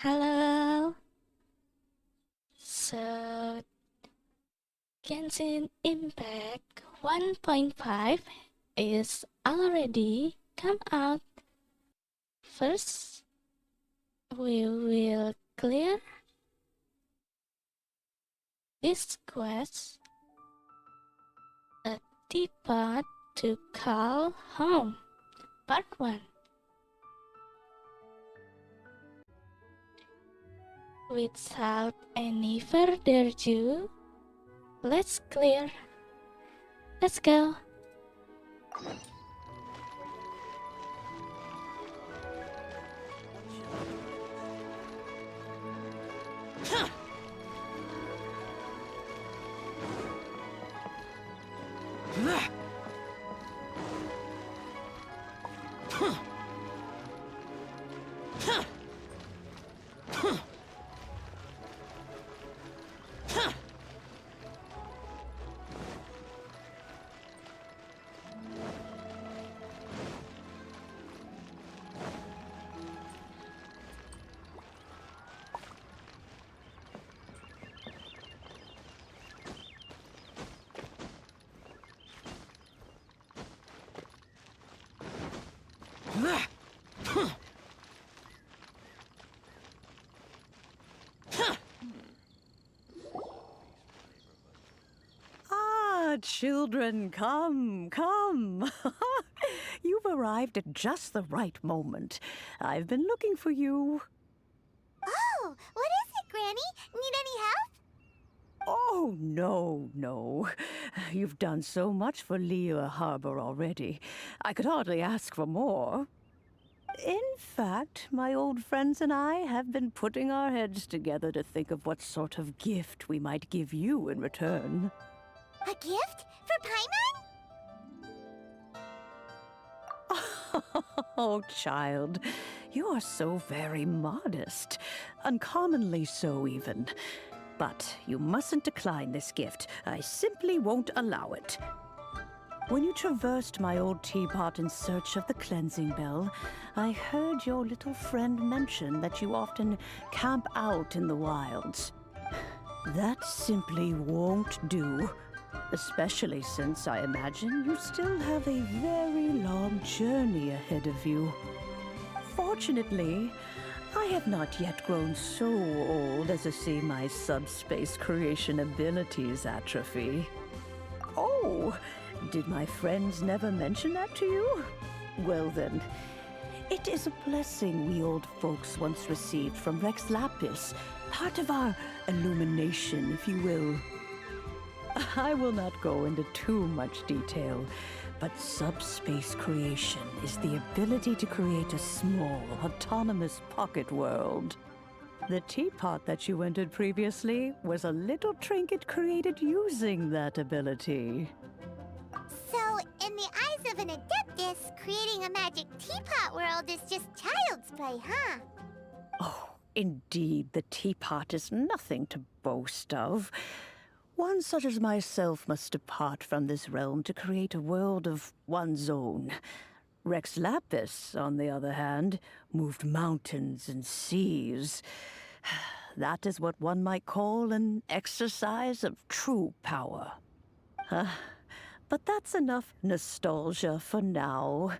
Hello. So, Genshin Impact 1.5 is already come out. First, we will clear this quest, a teapot to call home, part 1. Without any further ado, let's clear. Let's go. Children, come. You've arrived at just the right moment. I've been looking for you. Oh, what is it, Granny? Need any help? Oh, no. You've done so much for Liyue Harbor already. I could hardly ask for more. In fact, my old friends and I have been putting our heads together to think of what sort of gift we might give you in return. A gift? For Paimon? Oh, child, you are so very modest. Uncommonly so, even. But you mustn't decline this gift. I simply won't allow it. When you traversed my old teapot in search of the cleansing bell, I heard your little friend mention that you often camp out in the wilds. That simply won't do. Especially since I imagine you still have a very long journey ahead of you. Fortunately, I have not yet grown so old as to see my subspace creation abilities atrophy. Oh, did my friends never mention that to you? Well then, it is a blessing we old folks once received from Rex Lapis, part of our illumination, if you will. I will not go into too much detail, but subspace creation is the ability to create a small, autonomous pocket world. The teapot that you entered previously was a little trinket created using that ability. So, in the eyes of an adeptus, creating a magic teapot world is just child's play, huh? Oh, indeed, the teapot is nothing to boast of. One such as myself must depart from this realm to create a world of one's own. Rex Lapis, on the other hand, moved mountains and seas. That is what one might call an exercise of true power. But that's enough nostalgia for now.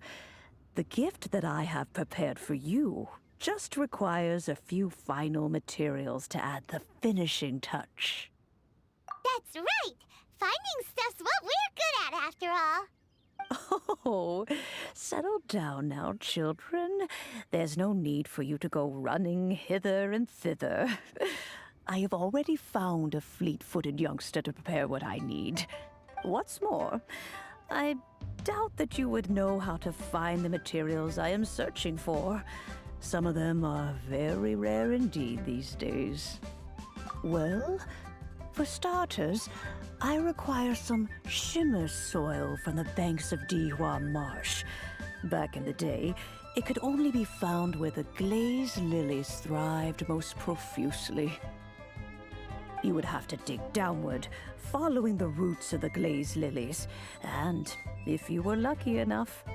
The gift that I have prepared for you just requires a few final materials to add the finishing touch. That's right! Finding stuff's what we're good at, after all. Oh, settle down now, children. There's no need for you to go running hither and thither. I have already found a fleet-footed youngster to prepare what I need. What's more, I doubt that you would know how to find the materials I am searching for. Some of them are very rare indeed these days. Well, for starters, I require some shimmer soil from the banks of Dihua Marsh. Back in the day, it could only be found where the glaze lilies thrived most profusely. You would have to dig downward, following the roots of the glaze lilies, and if you were lucky enough,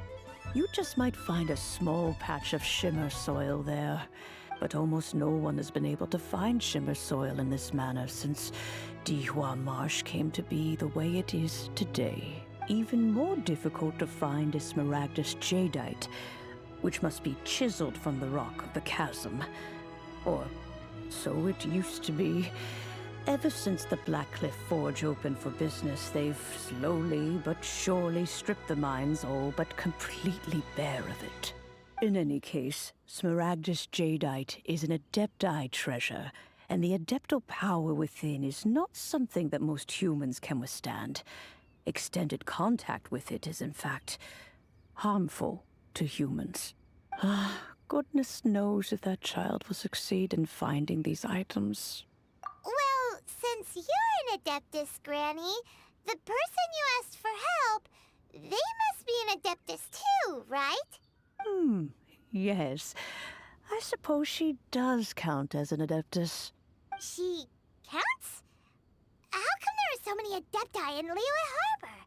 you just might find a small patch of shimmer soil there. but almost no one has been able to find Shimmer soil in this manner since Dihua Marsh came to be the way it is today. Even more difficult to find is Smaragdus jadeite, which must be chiseled from the rock of the chasm. Or so it used to be. Ever since the Blackcliff Forge opened for business, they've slowly but surely stripped the mines all but completely bare of it. In any case, Smaragdus jadeite is an Adepti treasure, and the Adeptal power within is not something that most humans can withstand. Extended contact with it is, in fact, harmful to humans. Goodness knows if that child will succeed in finding these items. Well, since you're an Adeptus, Granny, the person you asked for help, they must be an Adeptus too, right? Yes. I suppose she does count as an Adeptus. She counts? How come there are so many Adepti in Liyue Harbor?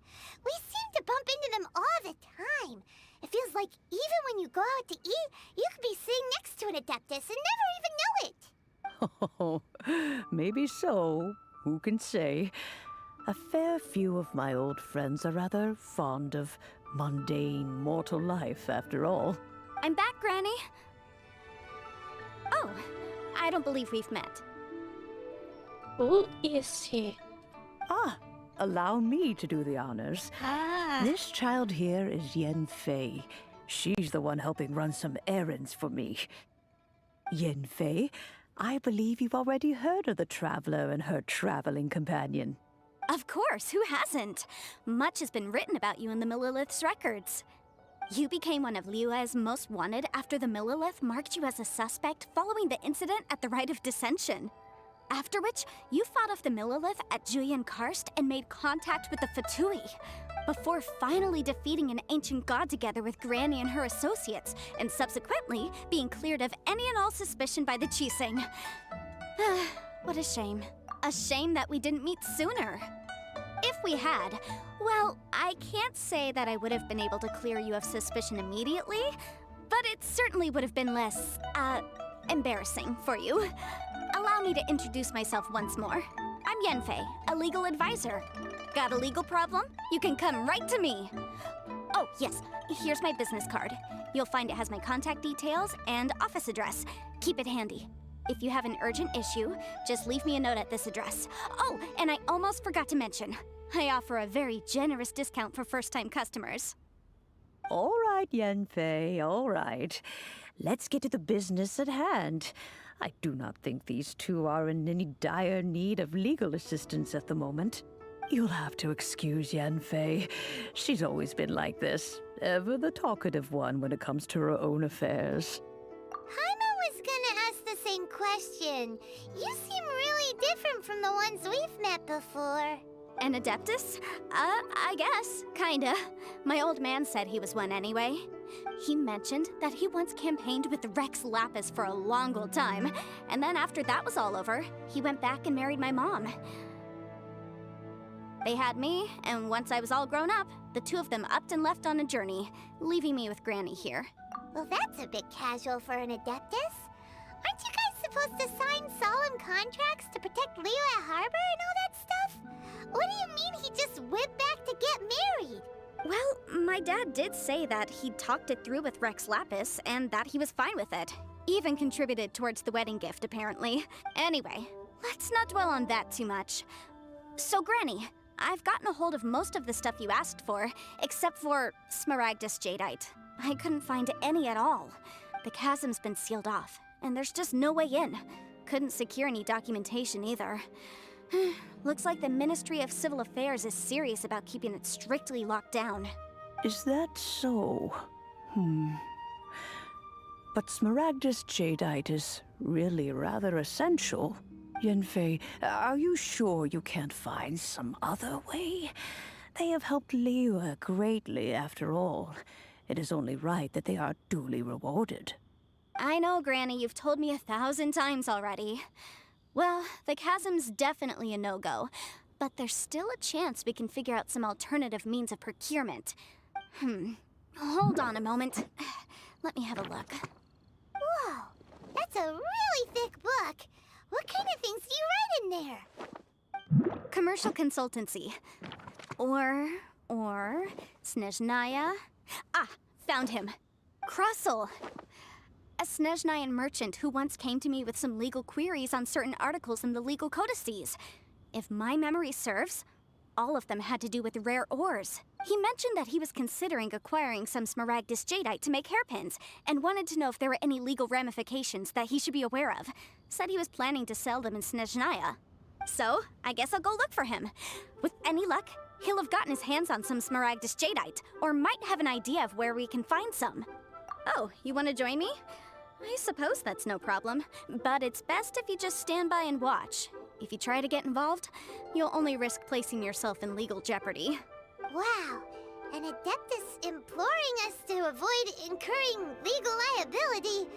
We seem to bump into them all the time. It feels like even when you go out to eat, you could be sitting next to an Adeptus and never even know it. Oh, maybe so. Who can say? A fair few of my old friends are rather fond of mundane mortal life, after all. I'm back, Granny. Oh, I don't believe we've met. Who is he? Allow me to do the honors. This child here is Yen Fei. She's the one helping run some errands for me. Yen Fei, I believe you've already heard of the Traveler and her traveling companion. Of course, who hasn't? Much has been written about you in the Millilith's records. You became one of Liyue's most wanted after the Millilith marked you as a suspect following the incident at the Rite of Dissension. After which, you fought off the Millilith at Julian Karst and made contact with the Fatui, before finally defeating an ancient god together with Granny and her associates, and subsequently being cleared of any and all suspicion by the Qixing. What a shame. A shame that we didn't meet sooner. If we had, well, I can't say that I would have been able to clear you of suspicion immediately, but it certainly would have been less, embarrassing for you. Allow me to introduce myself once more. I'm Yenfei, a legal advisor. Got a legal problem? You can come right to me. Oh, yes, here's my business card. You'll find it has my contact details and office address. Keep it handy. If you have an urgent issue, just leave me a note at this address. Oh, and I almost forgot to mention, I offer a very generous discount for first-time customers. All right, Yenfei, all right. Let's get to the business at hand. I do not think these two are in any dire need of legal assistance at the moment. You'll have to excuse Yenfei. She's always been like this, ever the talkative one when it comes to her own affairs. Paimon was gonna ask the same question. You seem really different from the ones we've met before. An Adeptus? I guess, kinda. My old man said he was one anyway. He mentioned that he once campaigned with Rex Lapis for a long old time, and then after that was all over, he went back and married my mom. They had me, and once I was all grown up, the two of them upped and left on a journey, leaving me with Granny here. Well, that's a bit casual for an Adeptus. Aren't you guys supposed to sign solemn contracts to protect Liyue Harbor and all that stuff? What do you mean he just went back to get married? Well, my dad did say that he'd talked it through with Rex Lapis and that he was fine with it. Even contributed towards the wedding gift, apparently. Anyway, let's not dwell on that too much. So, Granny, I've gotten a hold of most of the stuff you asked for, except for Smaragdus jadeite. I couldn't find any at all. The chasm's been sealed off, and there's just no way in. Couldn't secure any documentation either. Looks like the Ministry of Civil Affairs is serious about keeping it strictly locked down. Is that so? But Smaragdus jadeite is really rather essential. Yenfei, are you sure you can't find some other way? They have helped Liyue greatly, after all. It is only right that they are duly rewarded. I know, Granny, you've told me 1,000 times already. Well, the chasm's definitely a no-go, but there's still a chance we can figure out some alternative means of procurement. Hold on a moment. Let me have a look. Whoa, that's It's a really thick book. What kind of things do you write in there? Commercial consultancy. Or... Snezhnaya? Ah, found him. Krosl. A Snezhnayan merchant who once came to me with some legal queries on certain articles in the legal codices. If my memory serves, all of them had to do with rare ores. He mentioned that he was considering acquiring some Smaragdus jadeite to make hairpins, and wanted to know if there were any legal ramifications that he should be aware of. Said he was planning to sell them in Snezhnaya. So, I guess I'll go look for him. With any luck, he'll have gotten his hands on some Smaragdus jadeite, or might have an idea of where we can find some. Oh, you want to join me? I suppose that's no problem, but it's best if you just stand by and watch. If you try to get involved, you'll only risk placing yourself in legal jeopardy. Wow, an Adeptus imploring us to avoid incurring legal liability.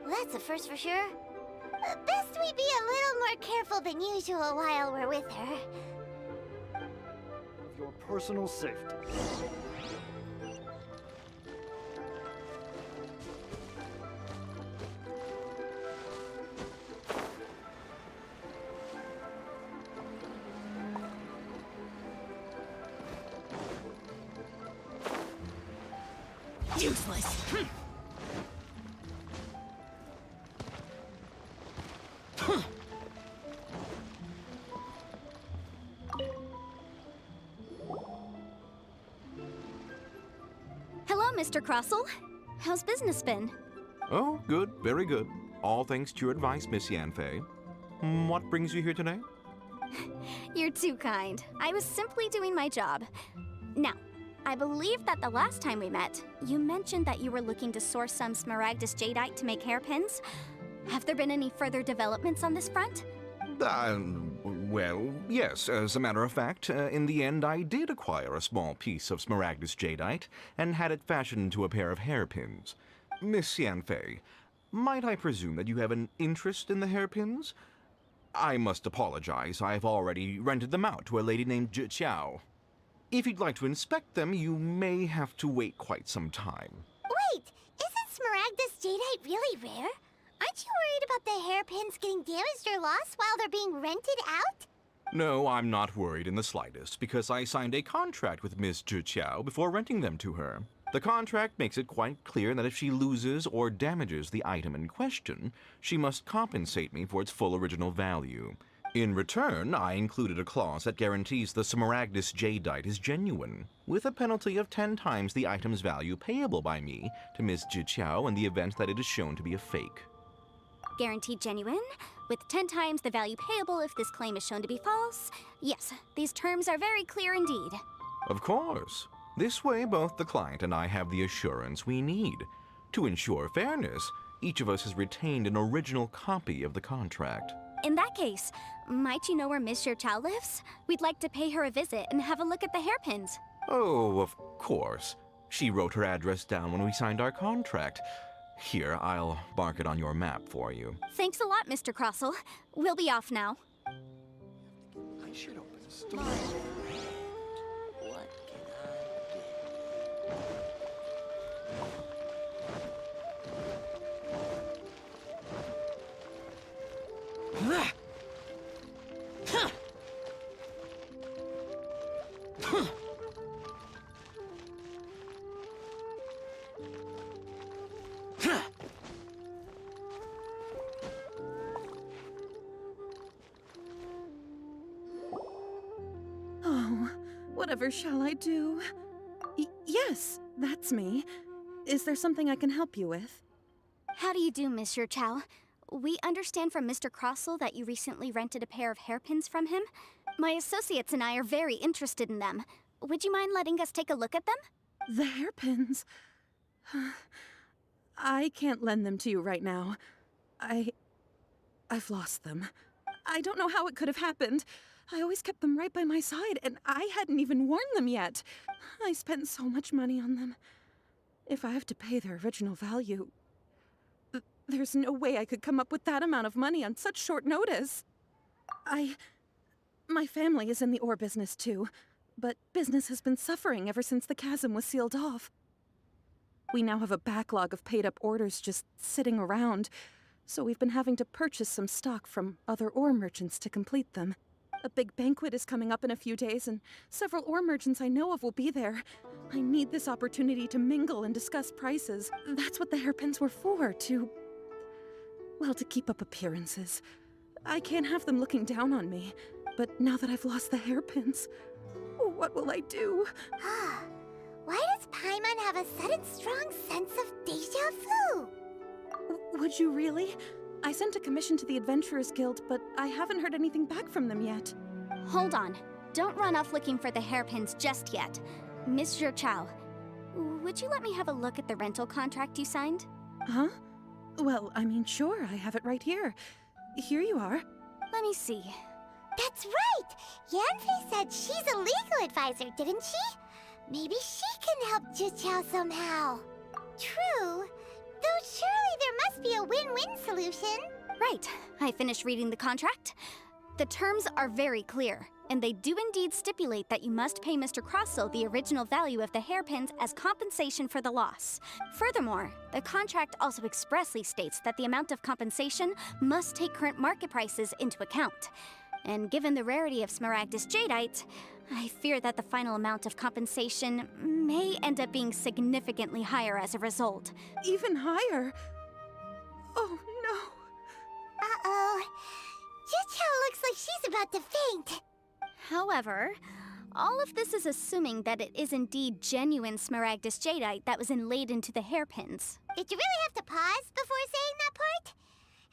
Well, that's a first for sure. Best we be a little more careful than usual while we're with her. Of your personal safety. Useless. Hello, Mr. Krosl. How's business been? Oh, good, very good. All thanks to your advice, Miss Yanfei. What brings you here today? You're too kind. I was simply doing my job. Now, I believe that the last time we met, you mentioned that you were looking to source some Smaragdus jadeite to make hairpins. Have there been any further developments on this front? Well, yes. As a matter of fact, in the end, I did acquire a small piece of Smaragdus jadeite and had it fashioned into a pair of hairpins. Miss Yanfei, might I presume that you have an interest in the hairpins? I must apologize. I've already rented them out to a lady named Zhiqiao. If you'd like to inspect them, you may have to wait quite some time. Wait, isn't Smaragdus jadeite really rare? Aren't you worried about the hairpins getting damaged or lost while they're being rented out? No, I'm not worried in the slightest, because I signed a contract with Miss Zhiqiao before renting them to her. The contract makes it quite clear that if she loses or damages the item in question, she must compensate me for its full original value. In return, I included a clause that guarantees the Smaragdus jadeite is genuine, with a penalty of 10 times the item's value payable by me to Miss Zhiqiao in the event that it is shown to be a fake. Guaranteed genuine, with 10 times the value payable if this claim is shown to be false. Yes, these terms are very clear indeed. Of course. This way, both the client and I have the assurance we need. To ensure fairness, each of us has retained an original copy of the contract. In that case, might you know where Miss Zhiqiao lives? We'd like to pay her a visit and have a look at the hairpins. Oh, of course. She wrote her address down when we signed our contract. Here, I'll mark it on your map for you. Thanks a lot, Mr. Krosl. We'll be off now. I should open a store. What can Oh, whatever shall I do? Yes, that's me. Is there something I can help you with? How do you do, Miss Zhiqiao? We understand from Mr. Krosl that you recently rented a pair of hairpins from him. My associates and I are very interested in them. Would you mind letting us take a look at them? The hairpins? I can't lend them to you right now. I've lost them. I don't know how it could have happened. I always kept them right by my side, and I hadn't even worn them yet. I spent so much money on them. If I have to pay their original value, there's no way I could come up with that amount of money on such short notice. My family is in the ore business too, but business has been suffering ever since the chasm was sealed off. We now have a backlog of paid-up orders just sitting around, so we've been having to purchase some stock from other ore merchants to complete them. A big banquet is coming up in a few days, and several ore merchants I know of will be there. I need this opportunity to mingle and discuss prices. That's what the hairpins were for, to keep up appearances. I can't have them looking down on me, but now that I've lost the hairpins, what will I do? Why does Paimon have a sudden strong sense of déjà vu? Would you really? I sent a commission to the Adventurers Guild, but I haven't heard anything back from them yet. Hold on. Don't run off looking for the hairpins just yet. Miss Zhiqiao, would you let me have a look at the rental contract you signed? Huh? Well, I mean, sure, I have it right here. Here you are. Let me see. That's right! Yanfei said she's a legal advisor, didn't she? Maybe she can help Zhiqiao somehow. True. Though surely there must be a win-win solution. Right. I finished reading the contract. The terms are very clear, and they do indeed stipulate that you must pay Mr. Krosl the original value of the hairpins as compensation for the loss. Furthermore, the contract also expressly states that the amount of compensation must take current market prices into account. And given the rarity of Smaragdus jadeite, I fear that the final amount of compensation may end up being significantly higher as a result. Even higher? Oh, no. Uh-oh. Zhiqiao looks like she's about to faint. However, all of this is assuming that it is indeed genuine Smaragdus jadeite that was inlaid into the hairpins. Did you really have to pause before saying that part?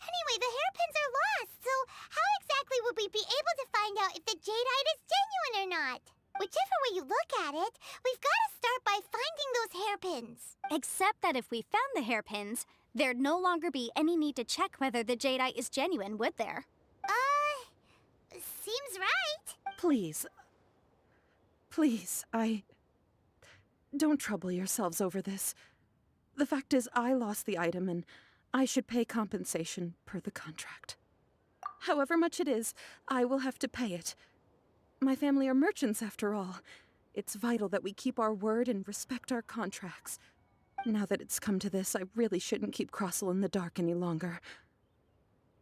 Anyway, the hairpins are lost, so how exactly would we be able to find out if the jadeite is genuine or not? Whichever way you look at it, we've got to start by finding those hairpins. Except that if we found the hairpins, there'd no longer be any need to check whether the jadeite is genuine, would there? Seems right. Please, don't trouble yourselves over this. The fact is, I lost the item and I should pay compensation per the contract. However much it is, I will have to pay it. My family are merchants, after all. It's vital that we keep our word and respect our contracts. Now that it's come to this, I really shouldn't keep Krosl in the dark any longer.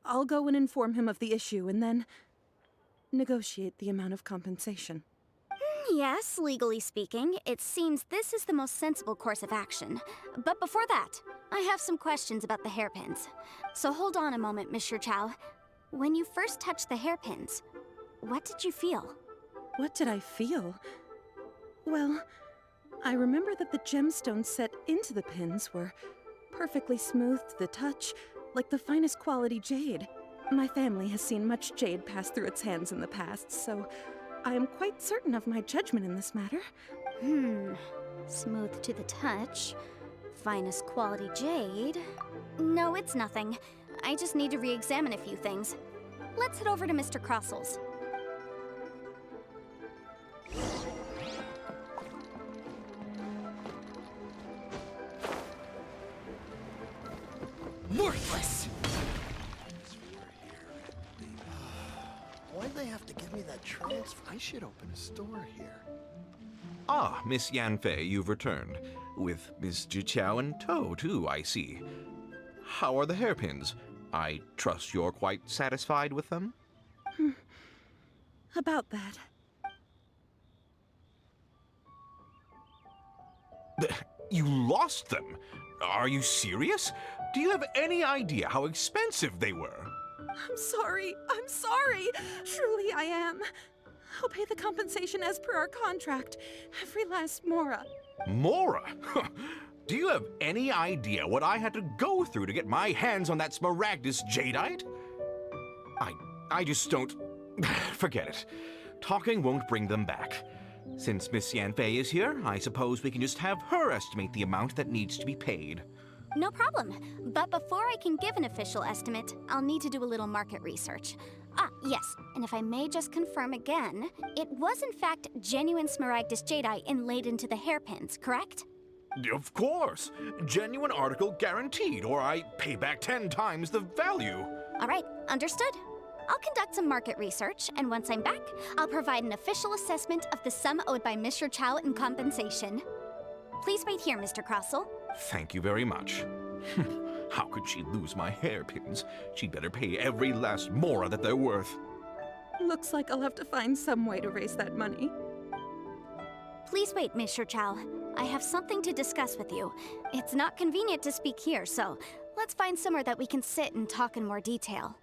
I'll go and inform him of the issue and then negotiate the amount of compensation. Yes, legally speaking, it seems this is the most sensible course of action. But before that, I have some questions about the hairpins. So hold on a moment, Miss Zhiqiao. When you first touched the hairpins, what did you feel? What did I feel? Well, I remember that the gemstones set into the pins were perfectly smooth to the touch, like the finest quality jade. My family has seen much jade pass through its hands in the past, so I am quite certain of my judgment in this matter. Smooth to the touch. Finest quality jade. No, it's nothing. I just need to re-examine a few things. Let's head over to Mr. Krosl's. Worthless! Why'd they have to give me that transfer? I should open a store here. Ah, Miss Yanfei, you've returned. With Miss Zhiqiao in tow, too, I see. How are the hairpins? I trust you're quite satisfied with them? About that. You lost them? Are you serious? Do you have any idea how expensive they were? I'm sorry. Truly I am. I'll pay the compensation as per our contract. Every last mora. Mora? Do you have any idea what I had to go through to get my hands on that Smaragdus jadeite? I just don't... Forget it. Talking won't bring them back. Since Miss Yanfei is here, I suppose we can just have her estimate the amount that needs to be paid. No problem. But before I can give an official estimate, I'll need to do a little market research. Ah, yes, and if I may just confirm again, it was in fact genuine Smaragdus jadeite inlaid into the hairpins, correct? Of course. Genuine article guaranteed, or I pay back 10 times the value. All right, understood. I'll conduct some market research, and once I'm back, I'll provide an official assessment of the sum owed by Miss Zhiqiao in compensation. Please wait here, Mr. Krosl. Thank you very much. How could she lose my hairpins? She'd better pay every last mora that they're worth. Looks like I'll have to find some way to raise that money. Please wait, Miss Zhiqiao. I have something to discuss with you. It's not convenient to speak here, so let's find somewhere that we can sit and talk in more detail.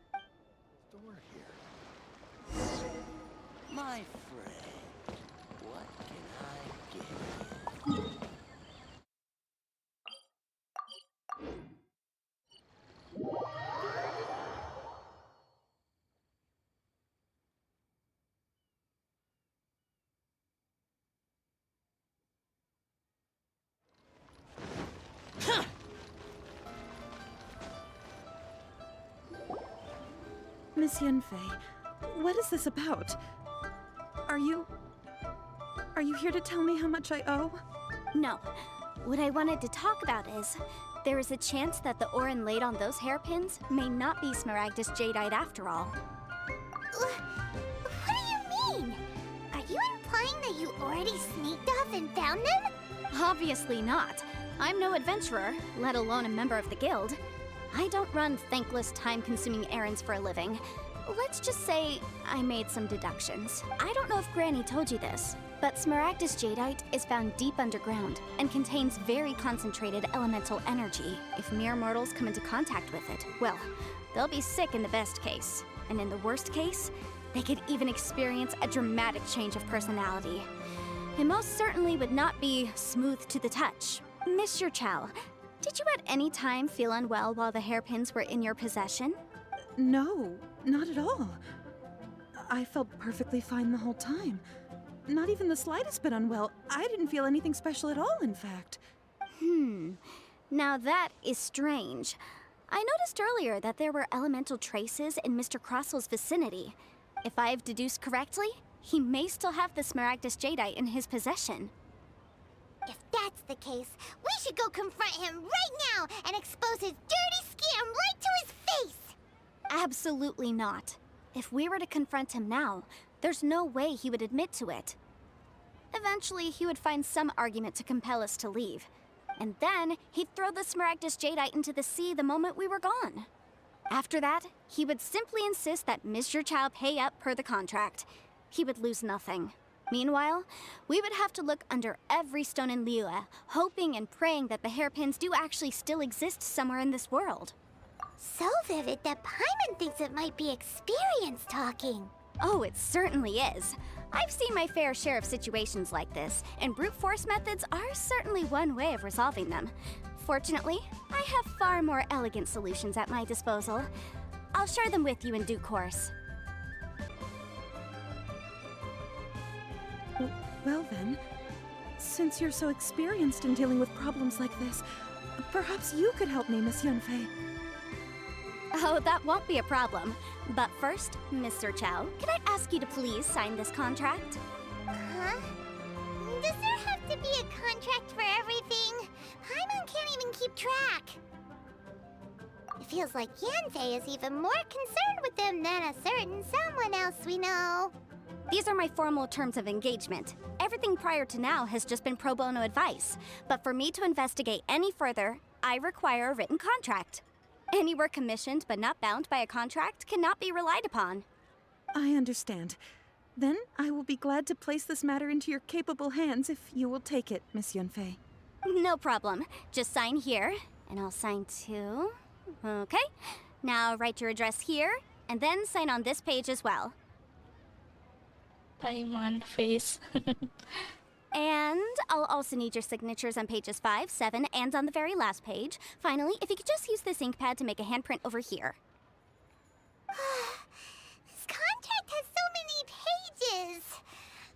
Store here. My friend, what can I get you? Miss Yanfei, what is this about? Are you here to tell me how much I owe? No. What I wanted to talk about is, there is a chance that the Orin laid on those hairpins may not be Smaragdus Jadeite after all. What do you mean? Are you implying that you already sneaked off and found them? Obviously not. I'm no adventurer, let alone a member of the guild. I don't run thankless, time-consuming errands for a living. Let's just say I made some deductions. I don't know if Granny told you this, but Smaragdus Jadeite is found deep underground and contains very concentrated elemental energy. If mere mortals come into contact with it, well, they'll be sick in the best case. And in the worst case, they could even experience a dramatic change of personality. It most certainly would not be smooth to the touch. Miss Zhiqiao, did you at any time feel unwell while the hairpins were in your possession? No, not at all. I felt perfectly fine the whole time. Not even the slightest bit unwell. I didn't feel anything special at all, in fact. Now that is strange. I noticed earlier that there were elemental traces in Mr. Krosl's vicinity. If I've deduced correctly, he may still have the Smaragdus Jadeite in his possession. If that's the case, we should go confront him right now and expose his dirty scam right to his face! Absolutely not. If we were to confront him now, there's no way he would admit to it. Eventually, he would find some argument to compel us to leave. And then, he'd throw the Smaragdus Jadeite into the sea the moment we were gone. After that, he would simply insist that Miss Zhiqiao pay up per the contract. He would lose nothing. Meanwhile, we would have to look under every stone in Liyue, hoping and praying that the hairpins do actually still exist somewhere in this world. So vivid that Paimon thinks it might be experience talking. Oh, it certainly is. I've seen my fair share of situations like this, and brute force methods are certainly one way of resolving them. Fortunately, I have far more elegant solutions at my disposal. I'll share them with you in due course. Well then, since you're so experienced in dealing with problems like this, perhaps you could help me, Miss Yanfei. Oh, that won't be a problem. But first, Miss Zhiqiao, could I ask you to please sign this contract? Huh? Does there have to be a contract for everything? Paimon can't even keep track. It feels like Yanfei is even more concerned with them than a certain someone else we know. These are my formal terms of engagement. Everything prior to now has just been pro bono advice. But for me to investigate any further, I require a written contract. Any work commissioned but not bound by a contract cannot be relied upon. I understand. Then I will be glad to place this matter into your capable hands if you will take it, Miss Yanfei. No problem. Just sign here, and I'll sign too. Okay. Now write your address here, and then sign on this page as well. Paimon face. And I'll also need your signatures on pages 5, 7, and on the very last page. Finally, if you could just use this ink pad to make a handprint over here. This contract has so many pages.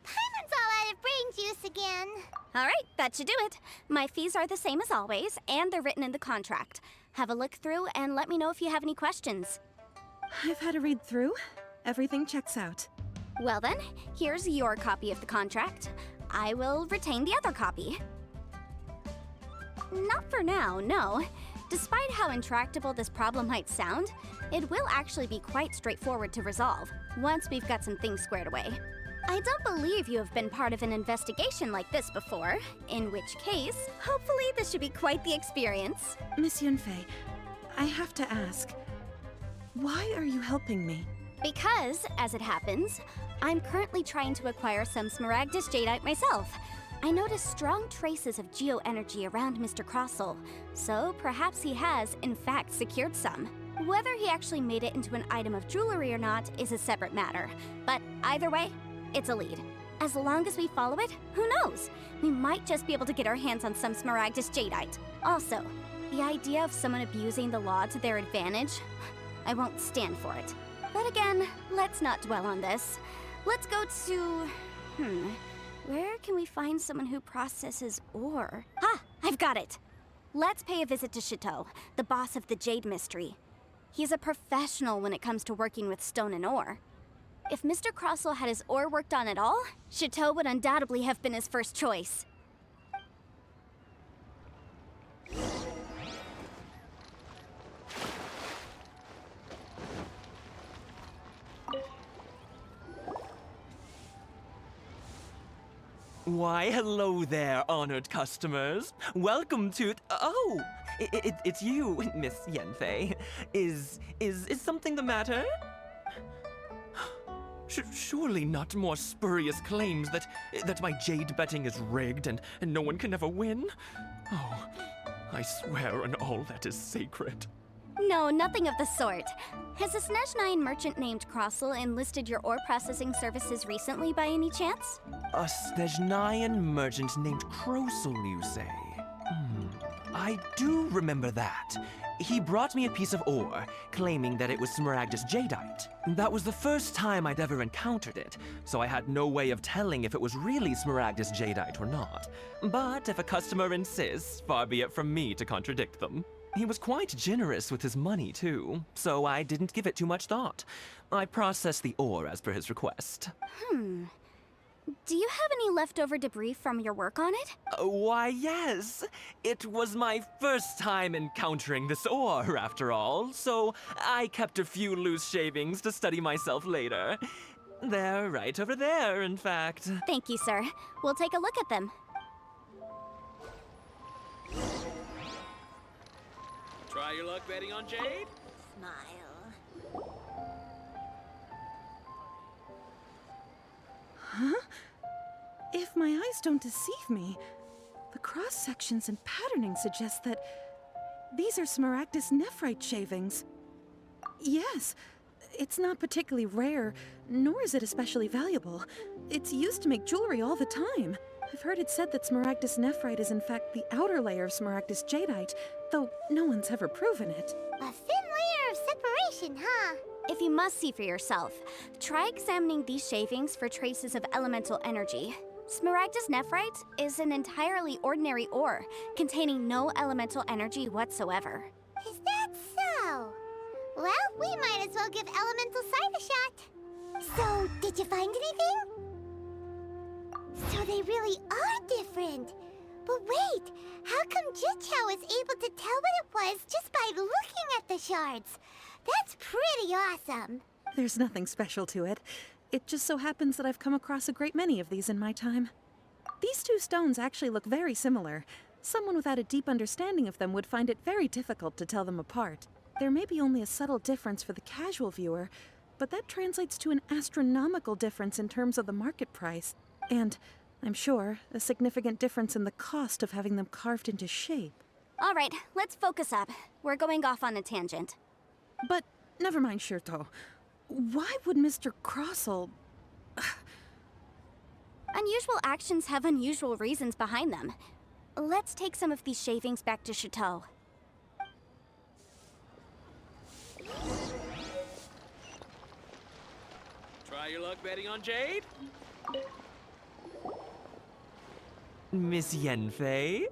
Paimon's all out of brain juice again. All right, that should do it. My fees are the same as always, and they're written in the contract. Have a look through and let me know if you have any questions. I've had a read through. Everything checks out. Well then, here's your copy of the contract. I will retain the other copy. Not for now, no. Despite how intractable this problem might sound, it will actually be quite straightforward to resolve, once we've got some things squared away. I don't believe you have been part of an investigation like this before, in which case, hopefully this should be quite the experience. Miss Yanfei, I have to ask, why are you helping me? Because, as it happens, I'm currently trying to acquire some Smaragdus Jadeite myself. I noticed strong traces of geo-energy around Mr. Krosl, so perhaps he has, in fact, secured some. Whether he actually made it into an item of jewelry or not is a separate matter, but either way, it's a lead. As long as we follow it, who knows? We might just be able to get our hands on some Smaragdus Jadeite. Also, the idea of someone abusing the law to their advantage, I won't stand for it. But again, let's not dwell on this. Let's go to... where can we find someone who processes ore? Ah, I've got it! Let's pay a visit to Shitou, the boss of the Jade Mystery. He's a professional when it comes to working with stone and ore. If Mr. Krosl had his ore worked on at all, Shitou would undoubtedly have been his first choice. Why, hello there, honored customers. Welcome to... Oh, it's you, Miss Yanfei. Is something the matter? Surely not more spurious claims that my jade betting is rigged and no one can ever win? Oh, I swear on all that is sacred. No, nothing of the sort. Has a Snezhnayan merchant named Krosl enlisted your ore processing services recently by any chance? A Snezhnayan merchant named Krosl, you say? I do remember that. He brought me a piece of ore, claiming that it was Smaragdus Jadeite. That was the first time I'd ever encountered it, so I had no way of telling if it was really Smaragdus Jadeite or not. But if a customer insists, far be it from me to contradict them. He was quite generous with his money, too, so I didn't give it too much thought. I processed the ore as per his request. Do you have any leftover debris from your work on it? Why, yes. It was my first time encountering this ore, after all, so I kept a few loose shavings to study myself later. They're right over there, in fact. Thank you, sir. We'll take a look at them. Try your luck betting on Jade? Smile. Huh? If my eyes don't deceive me, the cross-sections and patterning suggest that these are Smaragdus nephrite shavings. Yes, it's not particularly rare, nor is it especially valuable. It's used to make jewelry all the time. I've heard it said that Smaragdus nephrite is in fact the outer layer of Smaragdus jadeite, though no one's ever proven it. A thin layer of separation, huh? If you must see for yourself, try examining these shavings for traces of elemental energy. Smaragdus nephrite is an entirely ordinary ore, containing no elemental energy whatsoever. Is that so? Well, we might as well give elemental sight a shot. So, did you find anything? So they really are different. But wait, how come Zhiqiao was able to tell what it was just by looking at the shards? That's pretty awesome. There's nothing special to it. It just so happens that I've come across a great many of these in my time. These two stones actually look very similar. Someone without a deep understanding of them would find it very difficult to tell them apart. There may be only a subtle difference for the casual viewer, but that translates to an astronomical difference in terms of the market price. And, I'm sure, a significant difference in the cost of having them carved into shape. All right, let's focus up. We're going off on a tangent. But never mind, Shitou. Why would Mr. Krosl... Unusual actions have unusual reasons behind them. Let's take some of these shavings back to Shitou. Try your luck betting on Jade? Miss Yanfei?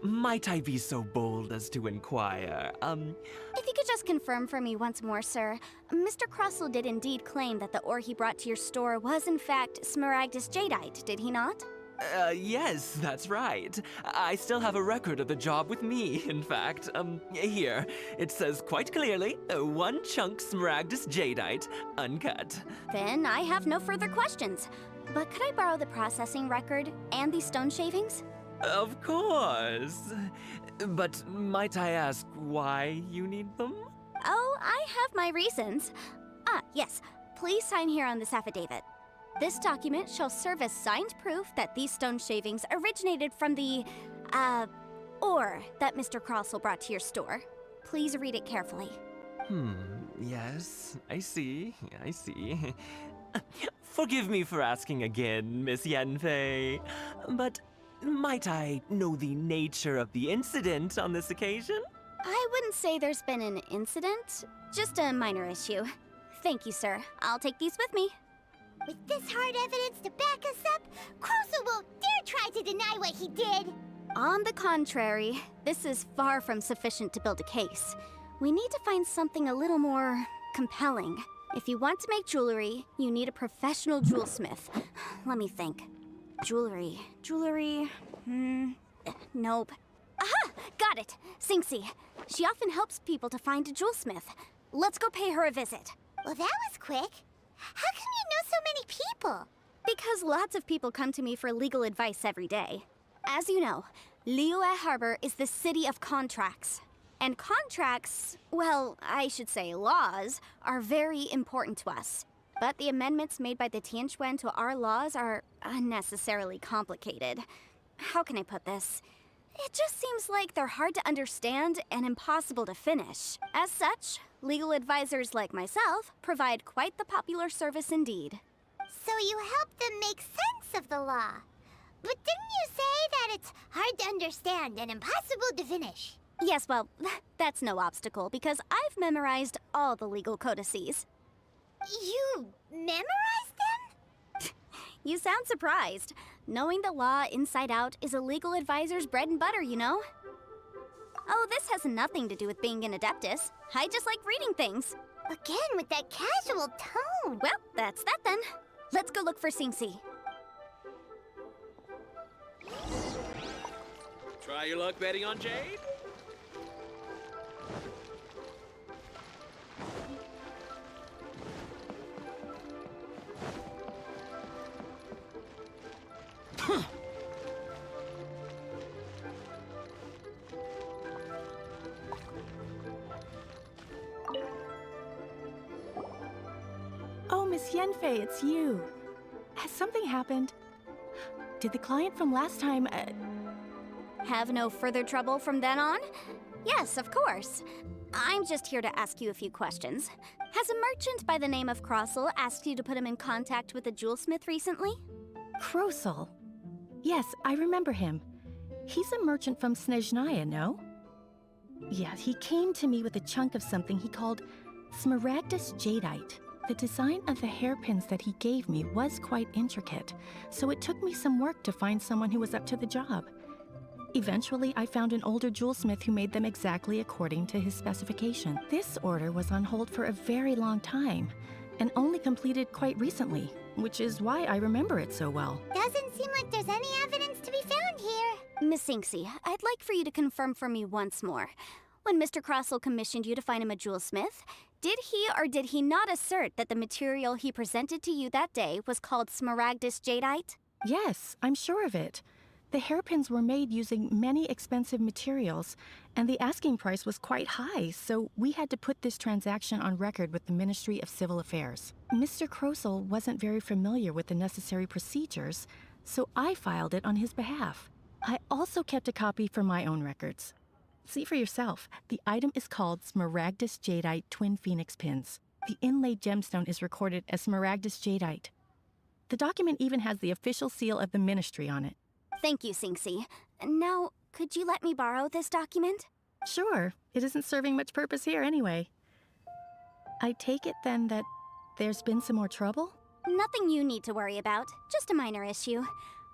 Might I be so bold as to inquire, If you could just confirm for me once more, sir. Mr. Krosl did indeed claim that the ore he brought to your store was in fact Smaragdus Jadeite, did he not? Yes, that's right. I still have a record of the job with me, in fact. Here. It says quite clearly, 1 chunk Smaragdus Jadeite, uncut. Then I have no further questions. But could I borrow the processing record and these stone shavings? Of course. But might I ask why you need them? Oh, I have my reasons. Yes. Please sign here on this affidavit. This document shall serve as signed proof that these stone shavings originated from the, ore that Mr. Krosl brought to your store. Please read it carefully. Yes, I see. Forgive me for asking again, Miss Yanfei, but might I know the nature of the incident on this occasion? I wouldn't say there's been an incident, just a minor issue. Thank you, sir. I'll take these with me. With this hard evidence to back us up, Krosl won't dare try to deny what he did. On the contrary, this is far from sufficient to build a case. We need to find something a little more compelling. If you want to make jewelry, you need a professional jewelsmith. Let me think. Jewelry. Nope. Aha! Got it! Xingxi. She often helps people to find a jewelsmith. Let's go pay her a visit. Well, that was quick. How come you know so many people? Because lots of people come to me for legal advice every day. As you know, Liyue Harbor is the city of contracts. And contracts, well, I should say laws, are very important to us. But the amendments made by the Tianquan to our laws are unnecessarily complicated. How can I put this? It just seems like they're hard to understand and impossible to finish. As such, legal advisors like myself provide quite the popular service indeed. So you help them make sense of the law. But didn't you say that it's hard to understand and impossible to finish? Yes, well, that's no obstacle because I've memorized all the legal codices. You memorized them? You sound surprised. Knowing the law inside out is a legal advisor's bread and butter, you know? Oh, this has nothing to do with being an adeptus. I just like reading things. Again, with that casual tone. Well, that's that then. Let's go look for Xingxi. Try your luck betting on Jade? Oh, Miss Yanfei, it's you. Has something happened? Did the client from last time, Have no further trouble from then on? Yes, of course. I'm just here to ask you a few questions. Has a merchant by the name of Krosl asked you to put him in contact with a jewelsmith recently? Krosl? Yes, I remember him. He's a merchant from Snezhnaya, no? Yeah, he came to me with a chunk of something he called smaragdus jadeite. The design of the hairpins that he gave me was quite intricate, so it took me some work to find someone who was up to the job. Eventually, I found an older jewelsmith who made them exactly according to his specification. This order was on hold for a very long time, and only completed quite recently, which is why I remember it so well. Doesn't seem like there's any evidence to be found here. Miss Xingxi, I'd like for you to confirm for me once more. When Mr. Krosl commissioned you to find him a jewelsmith, did he or did he not assert that the material he presented to you that day was called smaragdus jadeite? Yes, I'm sure of it. The hairpins were made using many expensive materials, and the asking price was quite high, so we had to put this transaction on record with the Ministry of Civil Affairs. Mr. Krosl wasn't very familiar with the necessary procedures, so I filed it on his behalf. I also kept a copy for my own records. See for yourself, the item is called Smaragdus Jadeite Twin Phoenix Pins. The inlaid gemstone is recorded as Smaragdus Jadeite. The document even has the official seal of the ministry on it. Thank you, Xingxi. Now, could you let me borrow this document? Sure, it isn't serving much purpose here anyway. I take it then that there's been some more trouble? Nothing you need to worry about, just a minor issue.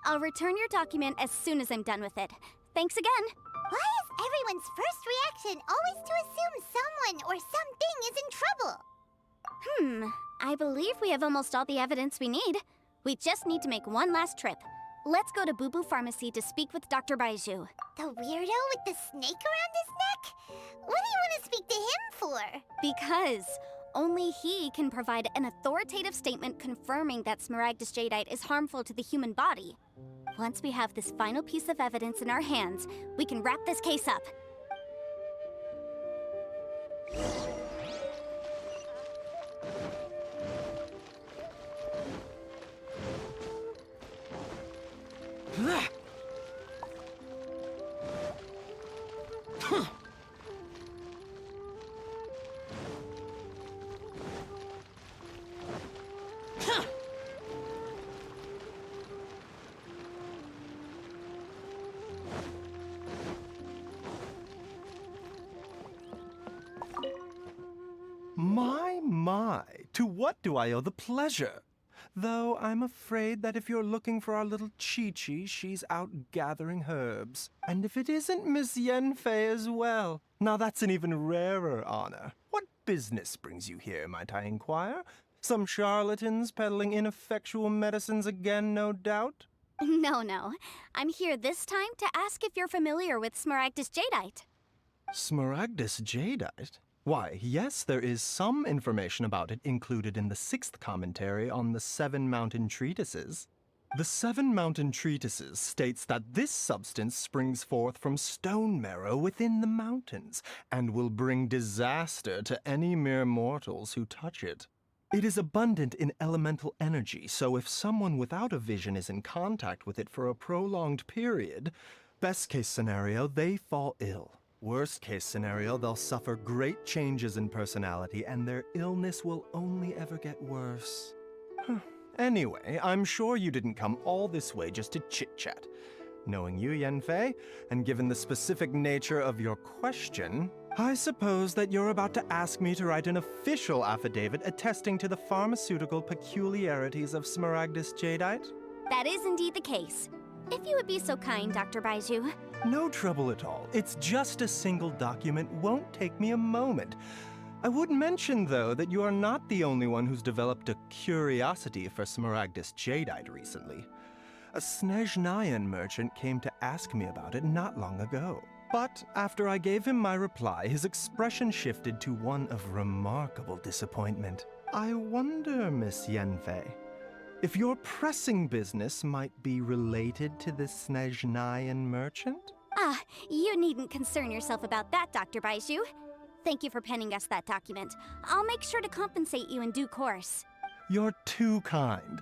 I'll return your document as soon as I'm done with it. Thanks again. Why is everyone's first reaction always to assume someone or something is in trouble? I believe we have almost all the evidence we need. We just need to make one last trip. Let's go to Boo Boo Pharmacy to speak with Dr. Baizhu. The weirdo with the snake around his neck? What do you want to speak to him for? Because only he can provide an authoritative statement confirming that smaragdus jadeite is harmful to the human body. Once we have this final piece of evidence in our hands, we can wrap this case up. My, to what do I owe the pleasure? Though I'm afraid that if you're looking for our little Chi-Chi, she's out gathering herbs. And if it isn't Miss Yanfei as well, now that's an even rarer honor. What business brings you here, might I inquire? Some charlatans peddling ineffectual medicines again, no doubt? No. I'm here this time to ask if you're familiar with Smaragdus Jadeite. Smaragdus Jadeite? Why, yes, there is some information about it included in the 6th commentary on the 7 Mountain Treatises. The 7 Mountain Treatises states that this substance springs forth from stone marrow within the mountains, and will bring disaster to any mere mortals who touch it. It is abundant in elemental energy, so if someone without a vision is in contact with it for a prolonged period, best case scenario, they fall ill. Worst case scenario, they'll suffer great changes in personality and their illness will only ever get worse. Anyway, I'm sure you didn't come all this way just to chit-chat. Knowing you, Yanfei, and given the specific nature of your question, I suppose that you're about to ask me to write an official affidavit attesting to the pharmaceutical peculiarities of Smaragdus Jadeite? That is indeed the case. If you would be so kind, Dr. Baizhu. No trouble at all. It's just a single document. Won't take me a moment. I would mention, though, that you are not the only one who's developed a curiosity for Smaragdus Jadeite recently. A Snezhnayan merchant came to ask me about it not long ago. But after I gave him my reply, his expression shifted to one of remarkable disappointment. I wonder, Miss Yanfei, if your pressing business might be related to the Snezhnayan merchant? Ah, you needn't concern yourself about that, Dr. Baizhu. Thank you for penning us that document. I'll make sure to compensate you in due course. You're too kind.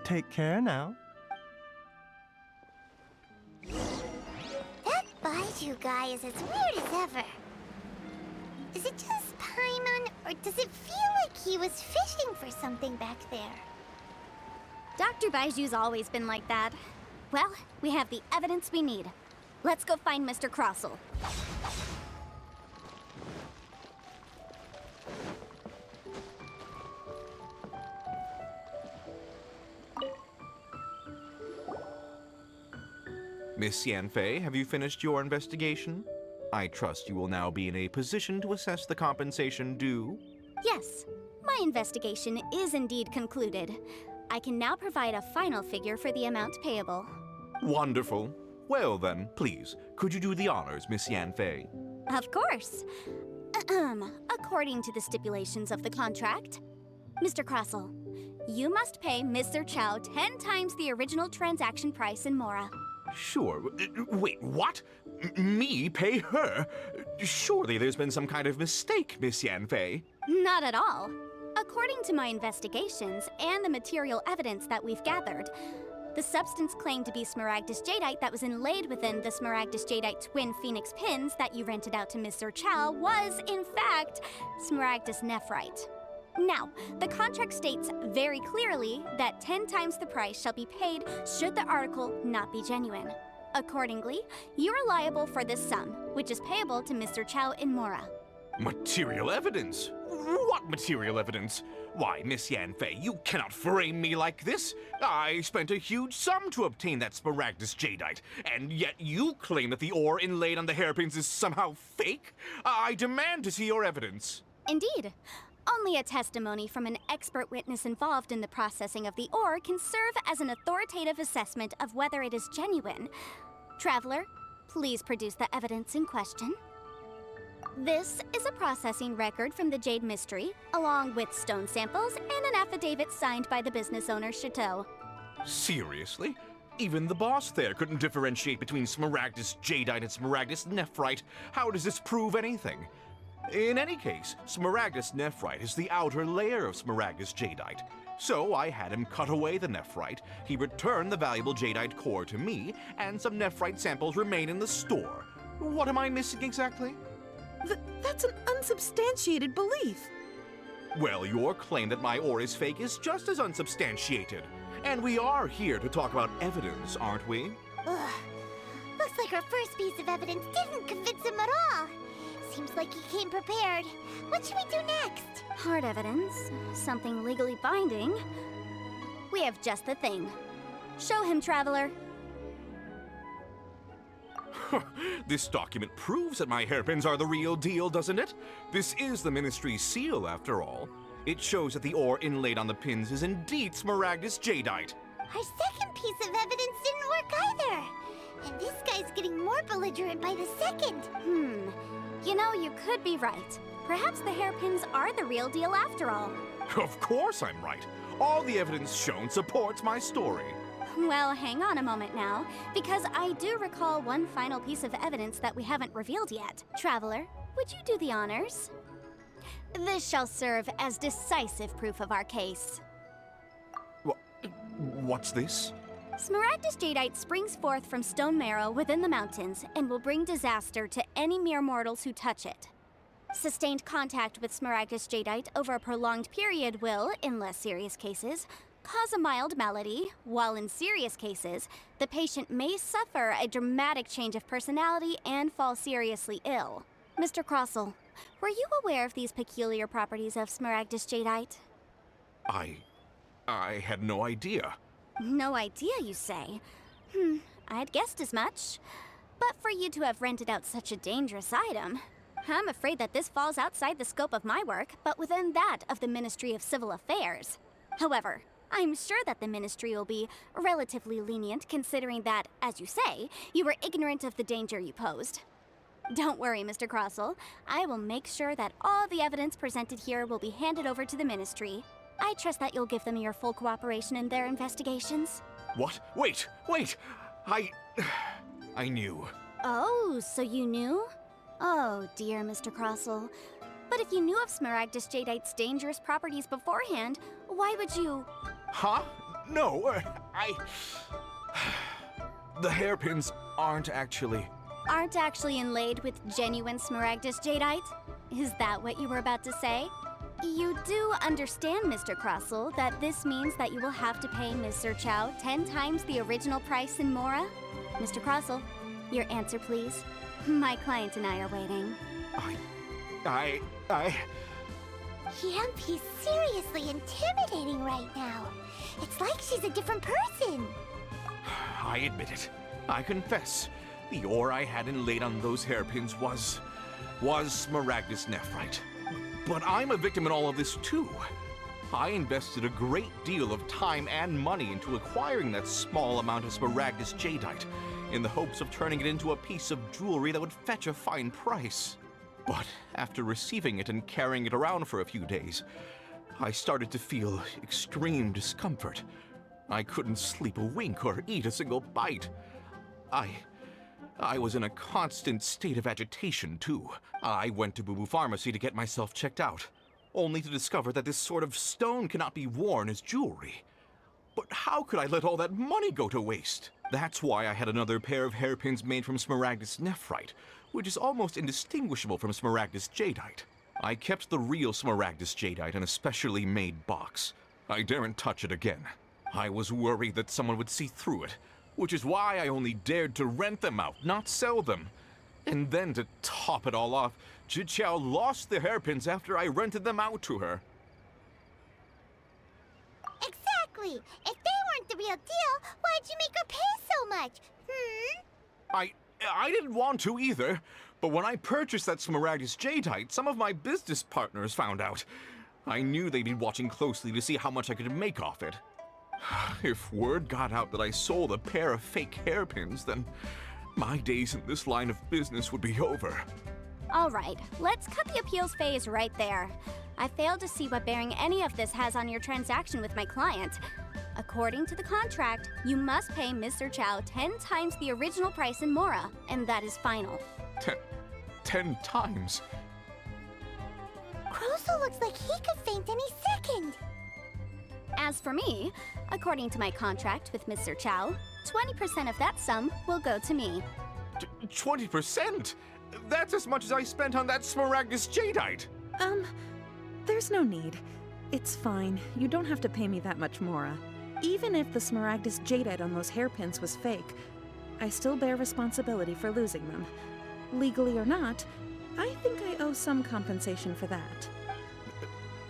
Take care now. That Baizhu guy is as weird as ever. Is it just Paimon, or does it feel like he was fishing for something back there? Dr. Baizhu's always been like that. Well, we have the evidence we need. Let's go find Mr. Krosl. Miss Yanfei, have you finished your investigation? I trust you will now be in a position to assess the compensation due. Yes, my investigation is indeed concluded. I can now provide a final figure for the amount payable. Wonderful. Well then, please, could you do the honors, Miss Yanfei? Of course. According to the stipulations of the contract, Mr. Krosl, you must pay Miss Zhiqiao 10 times the original transaction price in Mora. Sure. Wait, what? Me pay her? Surely there's been some kind of mistake, Miss Yanfei. Not at all. According to my investigations and the material evidence that we've gathered, the substance claimed to be Smaragdus Jadeite that was inlaid within the Smaragdus Jadeite twin phoenix pins that you rented out to Miss Zhiqiao was, in fact, Smaragdus Nephrite. Now, the contract states very clearly that 10 times the price shall be paid should the article not be genuine. Accordingly, you are liable for this sum, which is payable to Mr. Zhiqiao in Mora. Material evidence? What material evidence? Why, Miss Yanfei, you cannot frame me like this. I spent a huge sum to obtain that Smaragdus Jadeite, and yet you claim that the ore inlaid on the hairpins is somehow fake? I demand to see your evidence. Indeed. Only a testimony from an expert witness involved in the processing of the ore can serve as an authoritative assessment of whether it is genuine. Traveler, please produce the evidence in question. This is a processing record from the Jade Mystery, along with stone samples and an affidavit signed by the business owner, Shitou. Seriously? Even the boss there couldn't differentiate between Smaragdus Jadeite and Smaragdus Nephrite. How does this prove anything? In any case, Smaragdus Nephrite is the outer layer of Smaragdus Jadeite. So I had him cut away the Nephrite, he returned the valuable Jadeite core to me, and some Nephrite samples remain in the store. What am I missing exactly? That's an unsubstantiated belief. Well, your claim that my ore is fake is just as unsubstantiated. And we are here to talk about evidence, aren't we? Ugh. Looks like our first piece of evidence didn't convince him at all. Seems like he came prepared. What should we do next? Hard evidence, something legally binding. We have just the thing. Show him, Traveler. This document proves that my hairpins are the real deal, doesn't it? This is the Ministry's seal, after all. It shows that the ore inlaid on the pins is indeed Smaragdus Jadeite. Our second piece of evidence didn't work either. And this guy's getting more belligerent by the second. You know, you could be right. Perhaps the hairpins are the real deal after all. Of course I'm right. All the evidence shown supports my story. Well, hang on a moment now, because I do recall one final piece of evidence that we haven't revealed yet. Traveler, would you do the honors? This shall serve as decisive proof of our case. What's this? Smaragdus Jadeite springs forth from stone marrow within the mountains and will bring disaster to any mere mortals who touch it. Sustained contact with Smaragdus Jadeite over a prolonged period will, in less serious cases, cause a mild malady, while in serious cases, the patient may suffer a dramatic change of personality and fall seriously ill. Mr. Krosl, were you aware of these peculiar properties of Smaragdus Jadeite? I had no idea. No idea, you say? I'd guessed as much. But for you to have rented out such a dangerous item, I'm afraid that this falls outside the scope of my work, but within that of the Ministry of Civil Affairs. However, I'm sure that the Ministry will be relatively lenient considering that, as you say, you were ignorant of the danger you posed. Don't worry, Mr. Krosl. I will make sure that all the evidence presented here will be handed over to the Ministry. I trust that you'll give them your full cooperation in their investigations. What? Wait! I knew. Oh, so you knew? Oh, dear Mr. Krosl. But if you knew of Smaragdus Jadeite's dangerous properties beforehand, why would you... Huh? No, The hairpins aren't actually inlaid with genuine Smaragdus Jadeite? Is that what you were about to say? You do understand, Mr. Krosl, that this means that you will have to pay Ms. Zhiqiao 10 times the original price in Mora? Mr. Krosl, your answer, please. My client and I are waiting. He's seriously intimidating right now. It's like she's a different person. I admit it. I confess. The ore I had inlaid on those hairpins was Smaragdus Nephrite. But I'm a victim in all of this too. I invested a great deal of time and money into acquiring that small amount of Smaragdus Jadeite in the hopes of turning it into a piece of jewelry that would fetch a fine price. But after receiving it and carrying it around for a few days, I started to feel extreme discomfort. I couldn't sleep a wink or eat a single bite. I was in a constant state of agitation, too. I went to Boo Boo Pharmacy to get myself checked out, only to discover that this sort of stone cannot be worn as jewelry. But how could I let all that money go to waste? That's why I had another pair of hairpins made from Smaragdus Nephrite, which is almost indistinguishable from Smaragdus Jadeite. I kept the real Smaragdus Jadeite in a specially made box. I daren't touch it again. I was worried that someone would see through it, which is why I only dared to rent them out, not sell them. And then to top it all off, Zhiqiao lost the hairpins after I rented them out to her. Exactly! If they weren't the real deal, why'd you make her pay so much? I didn't want to either, but when I purchased that Smaragdus Jadeite, some of my business partners found out. I knew they'd be watching closely to see how much I could make off it. If word got out that I sold a pair of fake hairpins, then my days in this line of business would be over. All right, let's cut the appeals phase right there. I failed to see what bearing any of this has on your transaction with my client. According to the contract, you must pay Mr. Zhiqiao 10 times the original price in Mora, and that is final. 10 times? Krosl looks like he could faint any second. As for me, according to my contract with Mr. Zhiqiao, 20% of that sum will go to me. 20%? That's as much as I spent on that Smaragdus Jadeite! There's no need. It's fine. You don't have to pay me that much, Mora. Even if the Smaragdus Jadeite on those hairpins was fake, I still bear responsibility for losing them. Legally or not, I think I owe some compensation for that.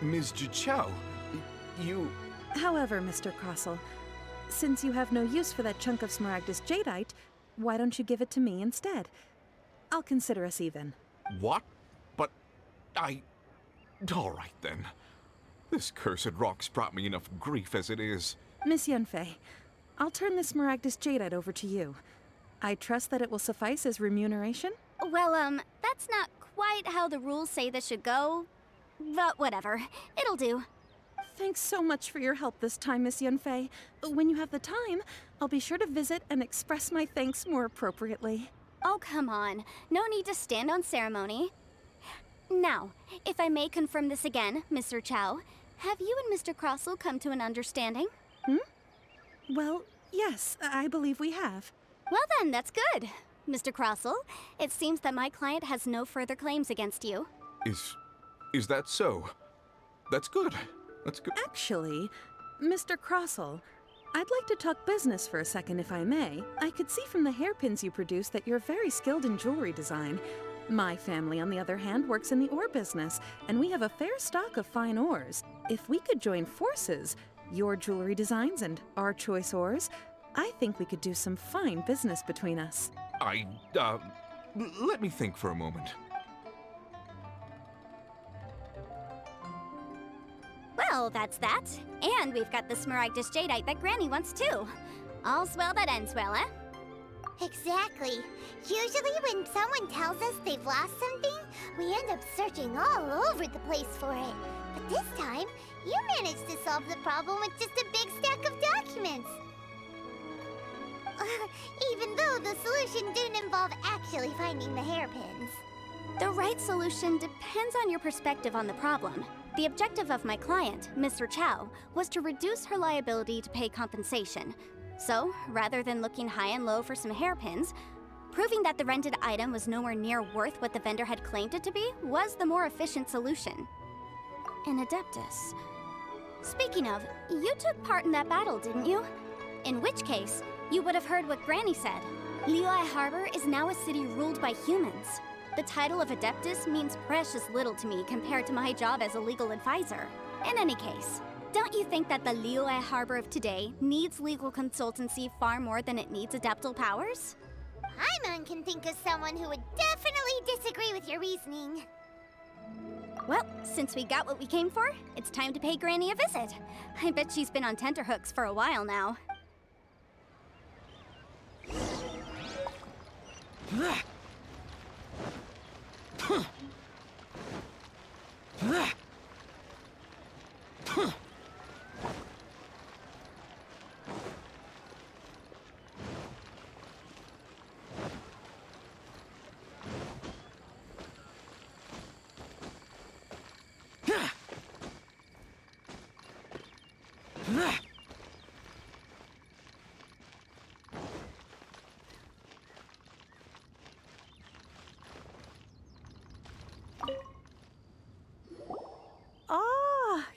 Ms. Zhiqiao, you... However, Mr. Krosl, since you have no use for that chunk of Smaragdus Jadeite, why don't you give it to me instead? I'll consider us even. What? But all right then. This cursed rock's brought me enough grief as it is. Miss Yunfei, I'll turn this Smaragdus Jadeite over to you. I trust that it will suffice as remuneration? Well, that's not quite how the rules say this should go. But whatever. It'll do. Thanks so much for your help this time, Miss Yunfei. When you have the time, I'll be sure to visit and express my thanks more appropriately. Oh, come on. No need to stand on ceremony. Now, if I may confirm this again, Mr. Zhiqiao, have you and Mr. Krosl come to an understanding? Well, yes, I believe we have. Well then, that's good. Mr. Krosl, it seems that my client has no further claims against you. Is that so? That's good. That's good. Actually, Mr. Krosl, I'd like to talk business for a second if I may. I could see from the hairpins you produce that you're very skilled in jewelry design. My family, on the other hand, works in the ore business, and we have a fair stock of fine ores. If we could join forces, your jewelry designs and our choice ores, I think we could do some fine business between us. Let me think for a moment. Well, that's that. And we've got the Smaragdus Jadeite that Granny wants too. All's well that ends well, eh? Exactly. Usually when someone tells us they've lost something, we end up searching all over the place for it. But this time, you managed to solve the problem with just a big stack of documents. Even though the solution didn't involve actually finding the hairpins. The right solution depends on your perspective on the problem. The objective of my client, Mr. Zhiqiao, was to reduce her liability to pay compensation. So, rather than looking high and low for some hairpins, proving that the rented item was nowhere near worth what the vendor had claimed it to be was the more efficient solution. An Adeptus. Speaking of, you took part in that battle, didn't you? In which case, you would have heard what Granny said. Liyue Harbor is now a city ruled by humans. The title of Adeptus means precious little to me compared to my job as a legal advisor. In any case, don't you think that the Liyue Harbor of today needs legal consultancy far more than it needs adeptal powers? Paimon can think of someone who would definitely disagree with your reasoning. Well, since we got what we came for, it's time to pay Granny a visit. I bet she's been on tenterhooks for a while now.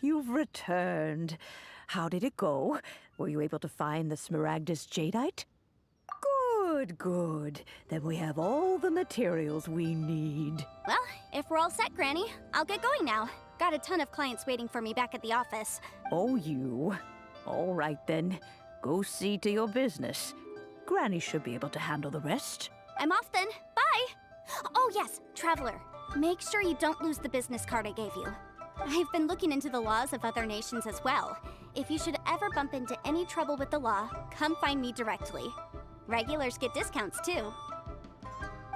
You've returned. How did it go? Were you able to find the Smaragdus Jadeite? Good, good. Then we have all the materials we need. Well, if we're all set, Granny, I'll get going now. Got a ton of clients waiting for me back at the office. Oh, you? All right then. Go see to your business. Granny should be able to handle the rest. I'm off then. Bye! Oh yes, Traveler. Make sure you don't lose the business card I gave you. I've been looking into the laws of other nations as well. If you should ever bump into any trouble with the law, come find me directly. Regulars get discounts too.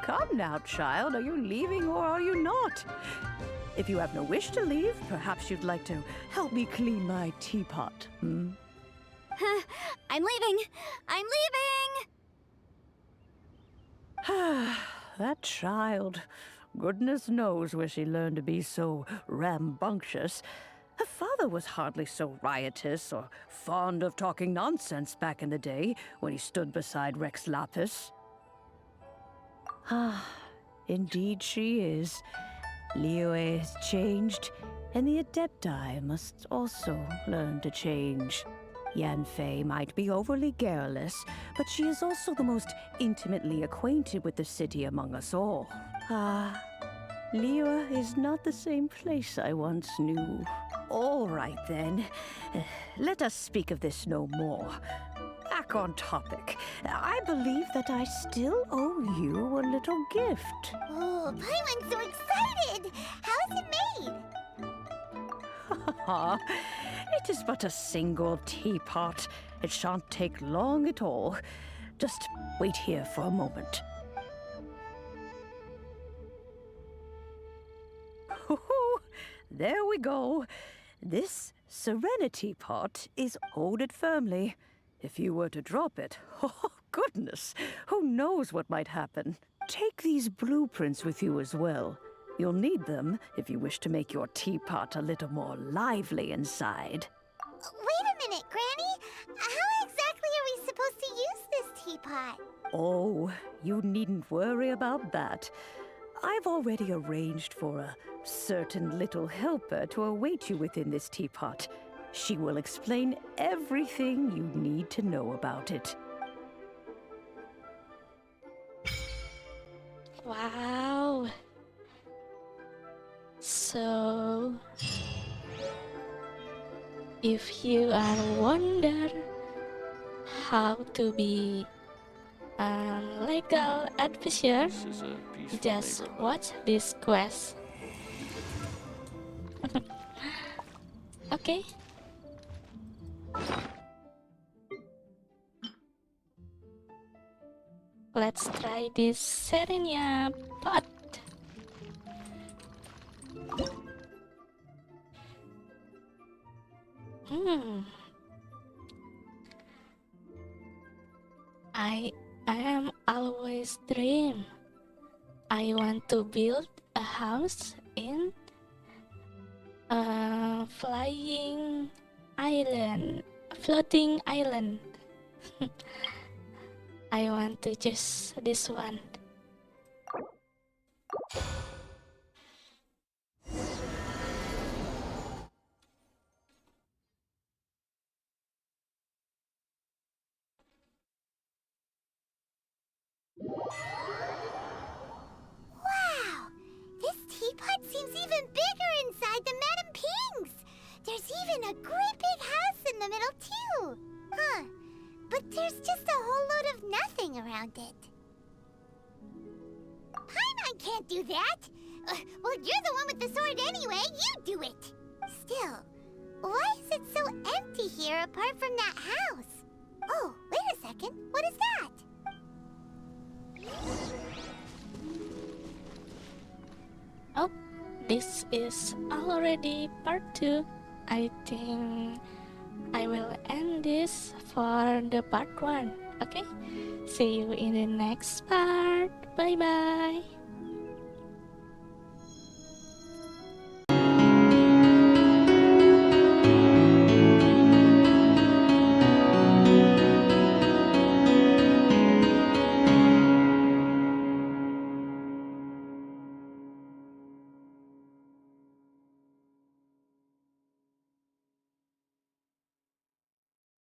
Come now, child. Are you leaving or are you not? If you have no wish to leave, perhaps you'd like to help me clean my teapot, I'm leaving! I'm leaving! That child. Goodness knows where she learned to be so rambunctious. Her father was hardly so riotous or fond of talking nonsense back in the day when he stood beside Rex Lapis. Ah, indeed she is. Liyue has changed, and the Adepti must also learn to change. Yanfei might be overly garrulous, but she is also the most intimately acquainted with the city among us all. Ah, Liyue is not the same place I once knew. All right, then. Let us speak of this no more. Back on topic. I believe that I still owe you a little gift. Oh, Paimon's so excited! How is it made? It is but a single teapot. It shan't take long at all. Just wait here for a moment. There we go. This Serenitea Pot is holded firmly. If you were to drop it, oh goodness, who knows what might happen. Take these blueprints with you as well. You'll need them if you wish to make your teapot a little more lively inside. Wait a minute, Granny! How exactly are we supposed to use this teapot? Oh, you needn't worry about that. I've already arranged for a certain little helper to await you within this teapot. She will explain everything you need to know about it. Wow. So, if you are wonder how to be a legal advisor, just watch this quest. Okay. Let's try this Serenitea Pot. I am always dream. I want to build a house in a flying island, floating island. I want to choose this one. Wow! This teapot seems even bigger inside than Madame Ping's! There's even a great big house in the middle, too! Huh. But there's just a whole load of nothing around it. Paimon can't do that! Well, you're the one with the sword anyway, you do it! Still, why is it so empty here apart from that house? Oh, wait a second, what is that? Oh, this is already part 2. I think I will end this for the part 1. Okay? See you in the next part. Bye bye.